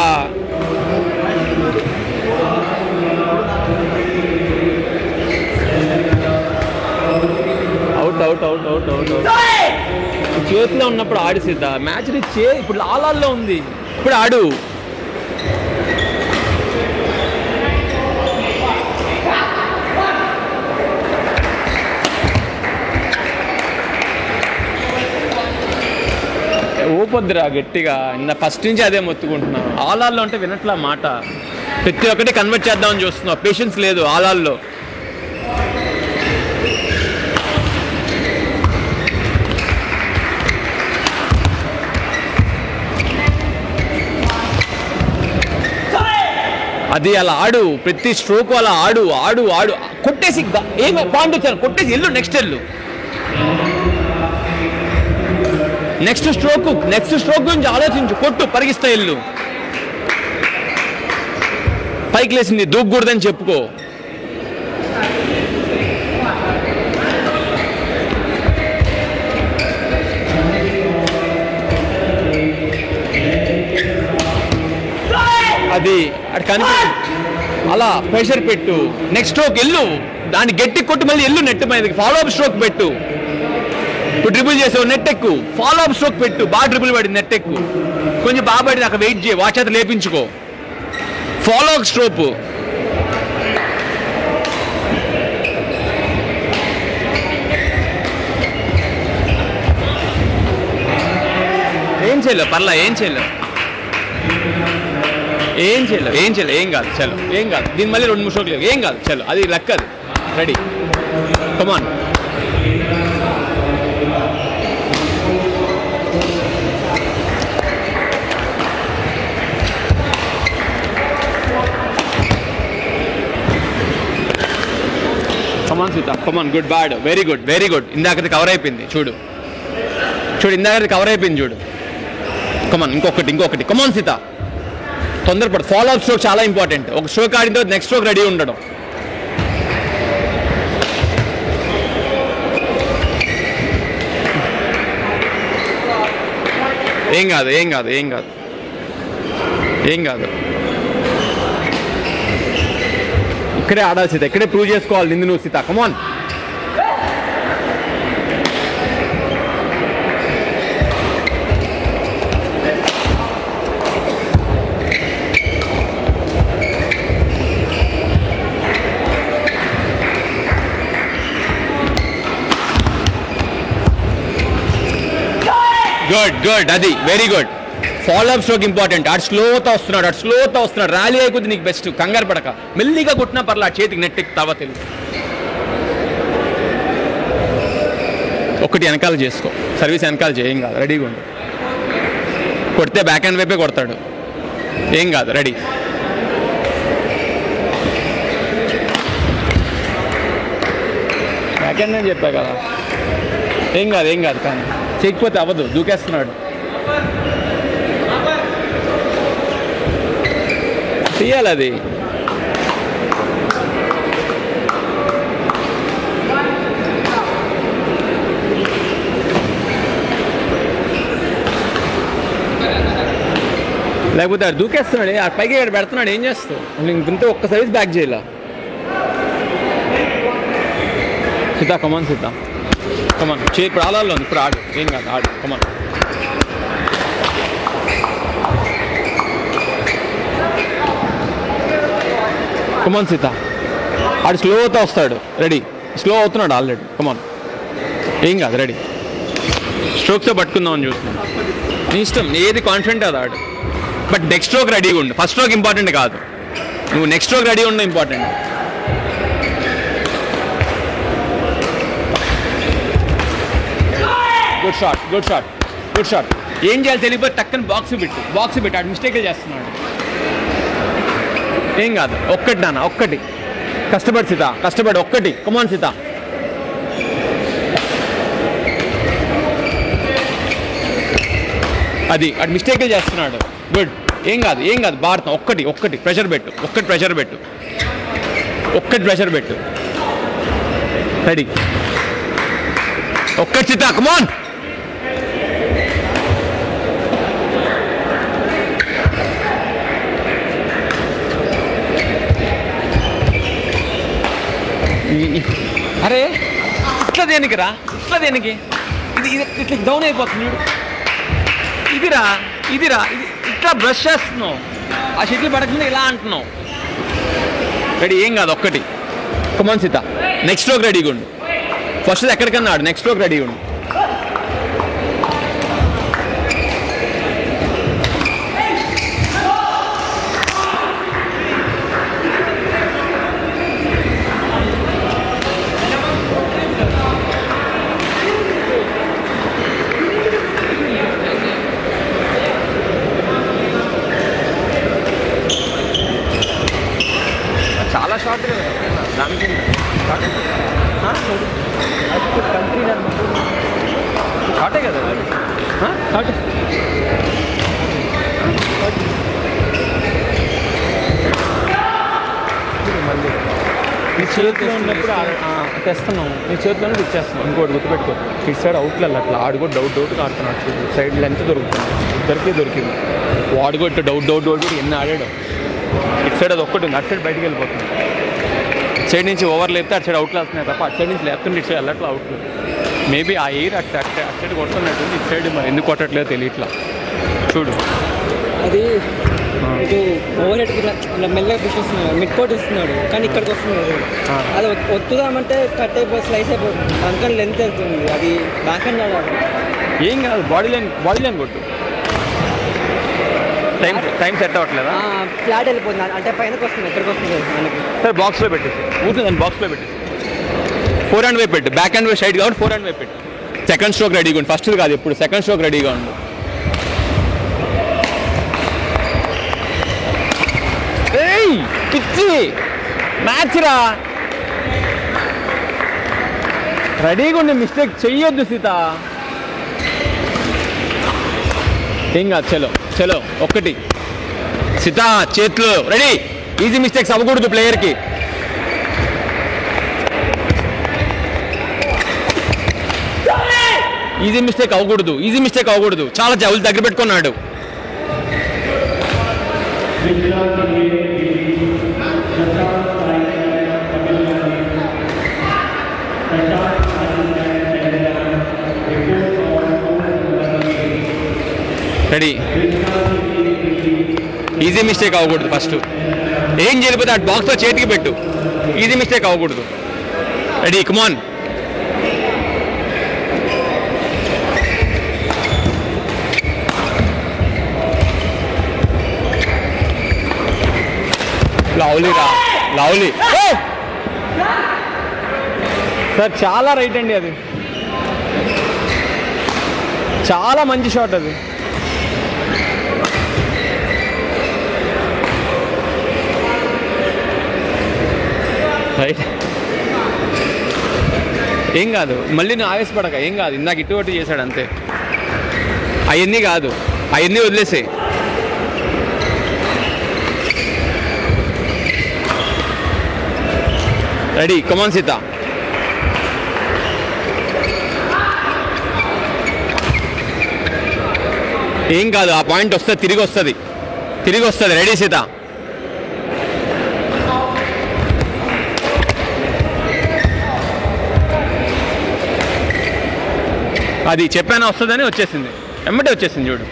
Out out out out out out. చేతిలో ఉన్నప్పుడు ఆడి సీత, మ్యాచ్ ఇప్పుడు లాలాల్లో ఉంది, ఇప్పుడు ఆడు. ఊపొద్దురా గట్టిగా, ఫస్ట్ నుంచి అదే మొత్తుకుంటున్నాను. ఆలాల్లో అంటే వినట్లా మాట, ప్రతి ఒక్కటి కన్వర్ట్ చేద్దామని చూస్తున్నావు, పేషెన్స్ లేదు ఆలాల్లో. అది అలా ఆడు, ప్రతి స్ట్రోక్ అలా ఆడు ఆడు ఆడు కొట్టేసి ఏమి పాయింట్ వచ్చాను, కొట్టేసి ఎల్లు, నెక్స్ట్ ఎల్లు, నెక్స్ట్ స్ట్రోక్ గురించి ఆలోచించు, కొట్టు, పరిగిస్తా ఎల్లు. పైకి లేసింది దూకూడదని చెప్పుకో. అది అటు కనిపి అలా ప్రెషర్ పెట్టు, నెక్స్ట్ స్ట్రోక్ ఎల్లు, దాన్ని గట్టి కొట్టు, మళ్ళీ ఎల్లు నెట్ మీదకి, ఫాలో అప్ స్ట్రోక్ పెట్టు. ఇప్పుడు డ్రిబుల్ చేసావు, నెట్ ఎక్కు, ఫాలో అప్ స్ట్రోక్ పెట్టు, బాగా డ్రిబుల్ పడింది, నెట్ ఎక్కు, కొంచెం బాగా పడింది, అక్కడ వెయిట్ చేయి, వాచ్ చేత లేపించుకో, ఫాలో అప్ స్ట్రోక్. ఏం చేయలేవు, పర్లా, ఏం చేయలేవు, ఏం కాదు, చలో ఏం కాదు, దీని మళ్ళీ 2-3 స్ట్రోక్ లేవు, ఏం కాదు, చలో అది లెక్క, అది ready, come on. Come on Sita, come on, good, bad, very good, very good. ఇందాకది కవర్ అయిపోయింది, చూడు, ఇందాకది కవర్ అయిపోయింది, చూడు. కమాన్, ఇంకొకటి, కమాన్ సీత, తొందరపడు. ఫాలో అప్ స్ట్రోక్ చాలా ఇంపార్టెంట్. ఒక స్ట్రోక్ ఆడిన తర్వాత నెక్స్ట్ స్ట్రోక్ రెడీ ఉండడం. ఏం కాదు. ఇక్కడే ఆడాలి సీత, ఇక్కడే ప్రూవ్ చేసుకోవాలి నిన్ను నువ్వు సీత, కమాన్. గుడ్, అది very good. Follow up stroke important. అటు స్లోతో వస్తున్నాడు, ర్యాలీ అయిపోతుంది నీకు బెస్ట్, కంగారు పడక, మెల్లిగా కొట్టినా పర్లా, చేతికి నెట్ ఎక్కుతావా తెలుగు. ఒకటి వెనకాల చేసుకో, సర్వీస్ వెనకాల చేయం కాదు, రెడీగా ఉండు. కొడితే బ్యాక్ హ్యాండ్ వైపే కొడతాడు, ఏం కాదు, రెడీ. బ్యాక్ హ్యాండ్ అని చెప్పా కదా, ఏం కాదు, కానీ చేయకపోతే అవ్వదు, దూకేస్తున్నాడు. తీయాలి అది. లేకపోతే అది దూకేస్తున్నాడు, ఆ పైకి పెడుతున్నాడు, ఏం చేస్తావు? ఇంకంటే ఒక్క సర్వీస్ బ్యాక్ చేయాల. సీత, కమాన్ సీత, కమాన్, ఇప్పుడు ఆడాలో ఉంది, ఇప్పుడు ఆడు, ఏం కాదు, ఆడు, కమాన్. కమాన్ సీత, ఆడు స్లోతో వస్తాడు, రెడీ, స్లో అవుతున్నాడు ఆల్రెడీ, కమాన్, ఏం కాదు, రెడీ. స్ట్రోక్స్తో పట్టుకుందామని చూస్తున్నాను, నీ ఇష్టం, ఏది కాన్ఫిడెంట్ అది ఆడు. బట్ నెక్స్ట్ స్ట్రోక్ రెడీగా ఉండు, ఫస్ట్ స్ట్రోక్ ఇంపార్టెంట్ కాదు, నువ్వు నెక్స్ట్ స్ట్రోక్ రెడీ ఉండడం ఇంపార్టెంట్. Good shot. ఏం చేయాలి తెలియదు, టక్కని బాక్స్ పెట్టు, ఆడు మిస్టేక్లు చేస్తున్నాడు. ఏం కాదు, ఒక్కటి నాన్న, ఒక్కటి, కష్టపడి సీత, ఒక్కటి, కమాన్ సీత. అది అటు మిస్టేక్లు చేస్తున్నాడు, గుడ్, ఏం కాదు, భారతం, ఒక్కటి ప్రెషర్ పెట్టు, రెడీ, ఒక్కటి సీత, కమాన్. అరే ఇట్లా దేనికి ఇది ఇట్లా డౌన్ అయిపోతుంది చూడు. ఇదిరా ఇది ఇట్లా బ్రష్ చేస్తున్నావు, ఆ షటిల్ పడకుండా ఇలా అంటున్నావు. రెడీ, ఏం కాదు ఒక్కటి. కమాన్ సీత, నెక్స్ట్ స్ట్రోక్ రెడీగా ఉండు. ఫస్ట్ ఎక్కడికన్నా ఆడు, నెక్స్ట్ స్ట్రోక్ రెడీగా ఉండు. చాలా షార్ట్ కదా దానికి షార్టే కదా షార్ట్. మళ్ళీ నీ చేతిలో ఉన్నప్పుడు తెస్తున్నాం, నీ చేతిలోనే ఇచ్చేస్తున్నాం. ఇంకోటి గుర్తుపెట్టుకో, ఇటు సైడ్ అవుట్లో అట్లా ఆడు కూడా డౌట్గా ఆడుతున్నాడు. ఇటు సైడ్ లెంత్ దొరుకుతుంది, దొరికింది. వాడు కూడా ఇటు డౌట్ ఎన్ని ఆడాడు. ఇటు సైడ్ అది ఒక్కటి ఉంది, అటు సైడ్ బయటికి వెళ్ళిపోతుంది. ఇటు సైడ్ నుంచి ఓవర్ లేపితే అటు సైడ్ అవుట్లు వస్తున్నాయి తప్ప అటు సైడ్ నుంచి లేపుతుంటే ఇటు సైడ్ వెళ్ళట్లా అవుట్లు. మేబీ ఆ ఎయిర్ అటు సైడ్ కొడుతున్నట్టుంది, ఇటు సైడ్ మరి ఎందుకు కొట్టట్లేదు తెలియట్లా. చూడు అది ఇటు ఓవర్ హెడ్ ఇలా మెల్లగా పుష్ ఇస్తున్నాడు, మిడ్ కోట్ ఇస్తున్నాడు, కానీ ఇక్కడికి వస్తున్నాడు. అది ఒత్తుదామంటే కట్ అయిపోయి స్లైస్ అయిపోతుంది, అందుకని లెంత్ వెళ్తుంది. అది బ్యాక్ హ్యాండ్ ఆడాలి. ఏం కాదు, బాడీ లైన్ కొట్టు. టైం సెట్ అవ్వట్లేదా? ఫ్లాట్ వెళ్ళిపోతుంది, అంటే పైనకి వస్తుంది, ఎక్కడికి వస్తుంది మనకి. సరే బాక్స్లో పెట్టేసి ఊరిని దాన్ని బాక్స్లో పెట్టేసి ఫోర్ హ్యాండ్ వైపు పెట్టు. బ్యాక్ హ్యాండ్ వైపు సైడ్ కాబట్టి ఫోర్ హ్యాండ్ వైపు పెట్టు. సెకండ్ స్ట్రోక్ రెడీగా ఉండు, ఫస్ట్ కాదు ఎప్పుడు, సెకండ్ స్ట్రోక్ రెడీగా ఉండు. పిచ్చి మ్యాచ్ రా, రెడీగా ఉండి మిస్టేక్ చెయ్యొద్దు సీత. ఏం కాదు, చలో ఒక్కటి. సీత చేతులు రెడీ, ఈజీ మిస్టేక్స్ అవ్వకూడదు ప్లేయర్కి. ఈజీ మిస్టేక్ అవ్వకూడదు. చాలా జవులు దగ్గర పెట్టుకున్నాడు. రెడీ, ఈజీ మిస్టేక్ అవ్వకూడదు. ఫస్ట్ ఏం చేయకపోతే అటు బాక్స్లో చేతికి పెట్టు, ఈజీ మిస్టేక్ అవ్వకూడదు. రెడీ, కమాన్. లవ్లీ సార్, చాలా రైట్ అండి, అది చాలా మంచి షాట్ అది. రైట్, ఏం కాదు, మళ్ళీ నువ్వు ఆవేశపడక, ఏం కాదు. ఇందాక ఇటు చేశాడు అంతే, అవన్నీ కాదు, అవన్నీ వదిలేసే. రెడీ, కమాన్ సీత. ఏం కాదు, ఆ పాయింట్ వస్తుంది, తిరిగి వస్తుంది. రెడీ సీత. అది చెప్పాను వస్తుందని వచ్చేసింది, ఎమ్మటే వచ్చేసింది చూడు.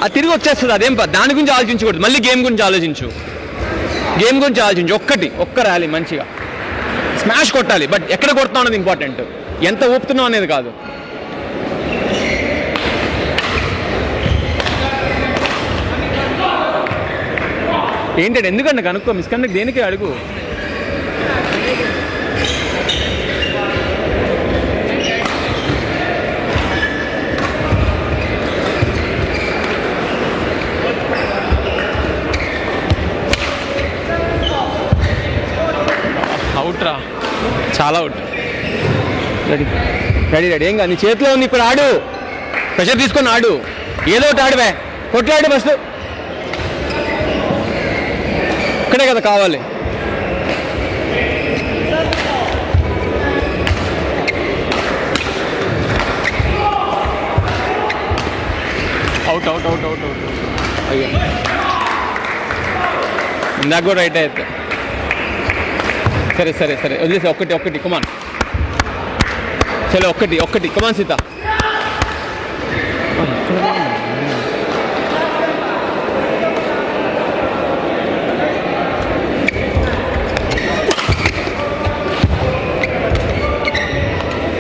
అది తిరిగి వచ్చేస్తుంది, అదేం దాని గురించి ఆలోచించకూడదు. మళ్ళీ గేమ్ గురించి ఆలోచించు. ఒక్క ర్యాలీ మంచిగా స్మాష్ కొట్టాలి. బట్ ఎక్కడ కొడుతున్నావు అనేది ఇంపార్టెంట్, ఎంత ఊపుతున్నావు అనేది కాదు. ఏంటంటే ఎందుకంటే కనుక్కో, మిస్కనెక్ట్ దేనికి అడుగు. అవుట్ రా, చాలా అవుట్. రెడీ ఏం కాదు, నీ చేతిలో ఉంది, ఇప్పుడు ఆడు. ప్రెషర్ తీసుకొని ఆడు, ఏదో ఒకటి ఆడువే, కొట్లాడు ఫస్ట్. ఇక్కడే కదా కావాలి. అవుట్ అయ్యో, ఇందాక కూడా రైట్ అయితే. సరే వదిలేసి ఒక్కటి కమాన్. చలో ఒక్కటి ఒక్కటి come on Sita.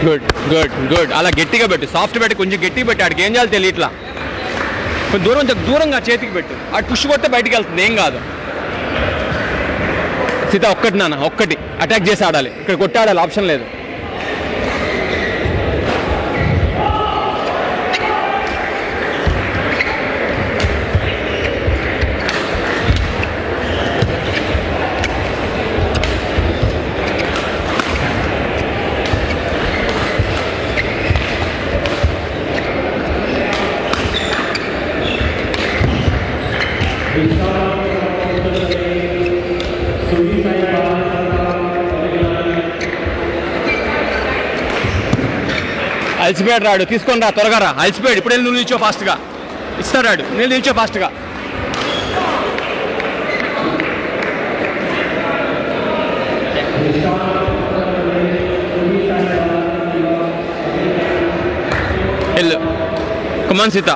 Good good good. అలా గట్టిగా పెట్టు, సాఫ్ట్ పెట్టి కొంచెం గట్టిగా పెట్టి. ఆడికి ఏం చేయాలి తెలియట్లా. కొంచెం దూరంగా చేతికి పెట్టు. ఆడు పుష్ కొడితే బయటికి వెళ్తుంది, ఏం కాదు. సీత ఒక్కటి నాన్న, ఒక్కటి అటాక్ చేసి ఆడాలి. ఇక్కడ కొట్టాడాలి, ఆప్షన్ లేదు. అలసిపోయాడు రాడు, తీసుకొని రా త్వరగా రా. అలసిపోయాడు, ఇప్పుడు నువ్వు నిల్చో ఫాస్ట్గా. ఇస్తాడు రాడు, నేను నిల్చో ఫాస్ట్గా. వెళ్ళు కమాన్ సీత.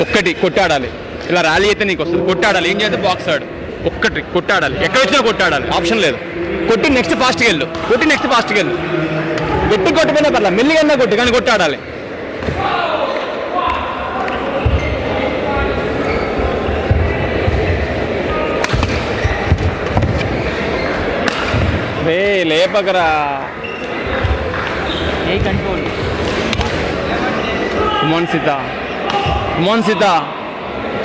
ఒక్కటి కొట్టాడాలి. ఇలా ర్యాలీ అయితే నీకు వస్తుంది. కొట్టాడాలి, ఏం చేస్తే బాక్స్ ఆడు. ఒక్కటి కొట్టాడాలి, ఎక్కడ వచ్చినా కొట్టాడాలి, ఆప్షన్ లేదు. కొట్టి నెక్స్ట్ ఫాస్ట్కి వెళ్ళు, కొట్టి నెక్స్ట్ ఫాస్ట్కి వెళ్ళు. గట్టి కొట్టిపోయినా పర్లా, మెల్లిగా కొట్టి కానీ కొట్టాడాలి. రే లేపకరా. ఏ control. Come on Sita, come on Sita.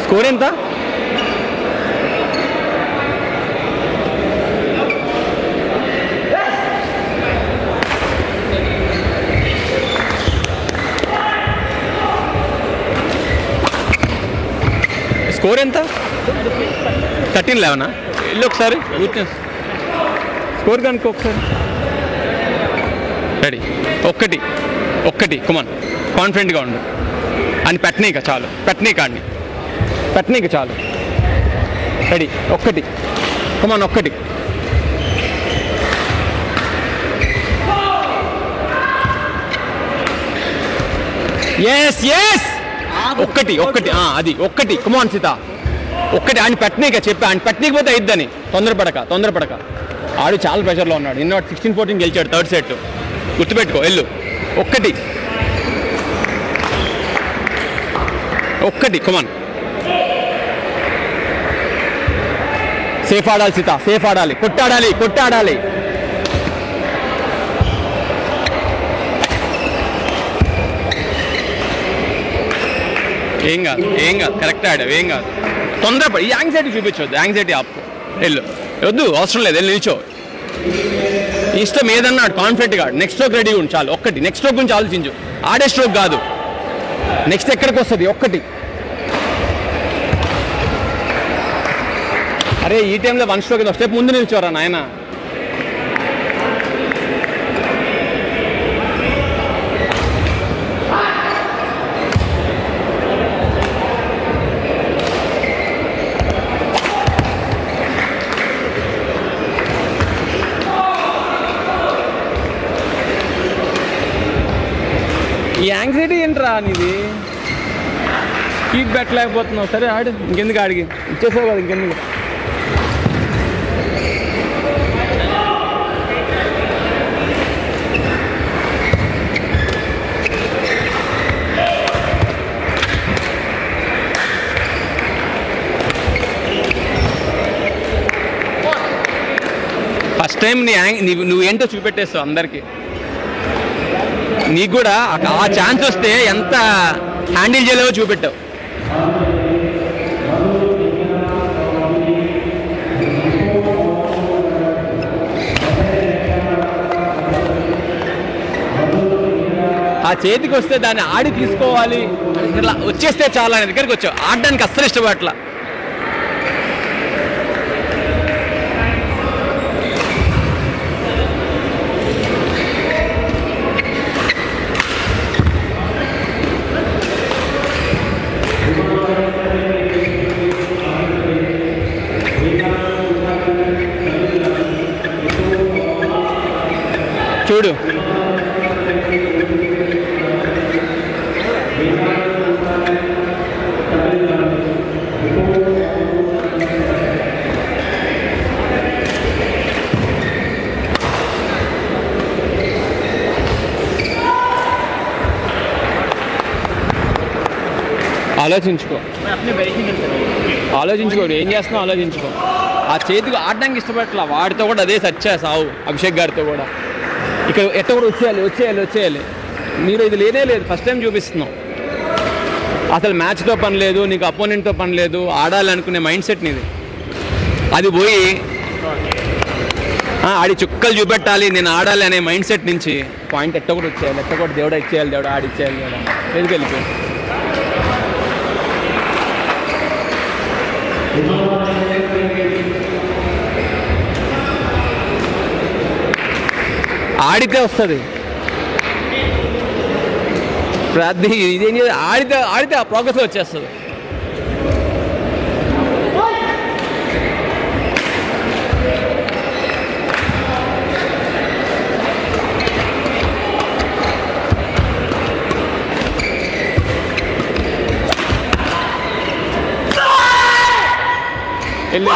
Score ఎంత? స్కోర్ ఎంత? 13-11. ఇల్లు ఒకసారి స్కోర్ కనుక ఒకసారి. రెడీ ఒక్కటి ఒక్కటి కుమాన్. కాన్ఫిడెంట్గా ఉండు అని పెట్టనీక చాలు, పెట్టనీక అండి, పెట్టనీక చాలు. రెడీ ఒక్కటి కుమాన్, ఒక్కటి. ఎస్ ఎస్ ఒక్కటి ఒక్కటి అది ఒక్కటి కుమాన్ సీత. ఒక్కటి ఆయన పెట్టనీక చెప్పి, ఆయన పెట్టనీకపోతే అయిద్దని. తొందరపడక. ఆడు చాలా ప్రెషర్లో ఉన్నాడు. ఇన్నోటి 16-14 గెలిచాడు థర్డ్ సెట్. గుర్తుపెట్టుకో, వెళ్ళు. ఒక్కటి ఒక్కటి కుమాన్. సేఫ్ ఆడాలి సీత, సేఫ్ ఆడాలి. కొట్టాడాలి. ఏం కాదు కరెక్ట్ ఆడావు, ఏం కాదు. తొందరపడి ఈ యాంగ్జైటీ చూపించవద్దు, యాంగ్జైటీ ఆపు. వెళ్ళు, వద్దు, అవసరం లేదు, వెళ్ళి నిల్చో. ఇష్టం ఏదన్నాడు, కాన్ఫిడెంట్గా ఆడు. నెక్స్ట్ స్ట్రోక్ రెడీ ఉండు చాలు. ఒక్కటి నెక్స్ట్ స్ట్రోక్ గురించి ఆలోచించు. ఆడే స్ట్రోక్ కాదు, నెక్స్ట్ ఎక్కడికి వస్తుంది. ఒక్కటి. అరే ఈ టైంలో 1 స్ట్రోక్ ఒక స్టెప్ ముందు నిల్చోరా నాయన. ఈ యాంగ్జైటీ ఏంట్రా నీది? కీక్ పెట్టలేకపోతున్నావు. సరే ఆడు, ఇంకెందుకు ఆడికి ఇచ్చేసావు కదా, ఇంకెందుకు. ఫస్ట్ టైం నువ్వేంటో చూపెట్టేస్తావు అందరికీ. నీకు కూడా ఆ ఛాన్స్ వస్తే ఎంత హ్యాండిల్ చేయలేవో చూపెట్టావు. ఆ చేతికి వస్తే దాన్ని ఆడి తీసుకోవాలి, ఇట్లా వచ్చేస్తే చాలా ఆయన దగ్గరికి వచ్చావు. ఆడడానికి అస్సలు ఇష్టపడట్లా. చూడు ఆలోచించుకోడు ఏం చేస్తున్నావు ఆలోచించుకో. ఆ చేతికి ఆడడానికి ఇష్టపడట్లా, వాడితో కూడా అదే సచ్చా సావు. అభిషేక్ గారితో కూడా ఇక్కడ ఎట్ట కూడా వచ్చేయాలి. మీరు ఇది లేనే లేదు, ఫస్ట్ టైం చూపిస్తున్నావు. అసలు మ్యాచ్తో పని లేదు, నీకు అపోనెంట్తో పని లేదు, ఆడాలనుకునే మైండ్ సెట్ నీది. అది పోయి ఆడి చుక్కలు చూపెట్టాలి, నేను ఆడాలి అనే మైండ్ సెట్ నుంచి పాయింట్ ఎట్ట కూడా దేవుడా ఇచ్చేయాలి, దేవుడా ఆడిచ్చేయాలి, దేవుడా ఎందుకు వెళ్ళిపోయి. ఆడితే వస్తుంది ప్రతి ఇదేం చేయాలి, ఆడితే ఆ ప్రోగ్రెస్లో వచ్చేస్తుంది. వెళ్ళి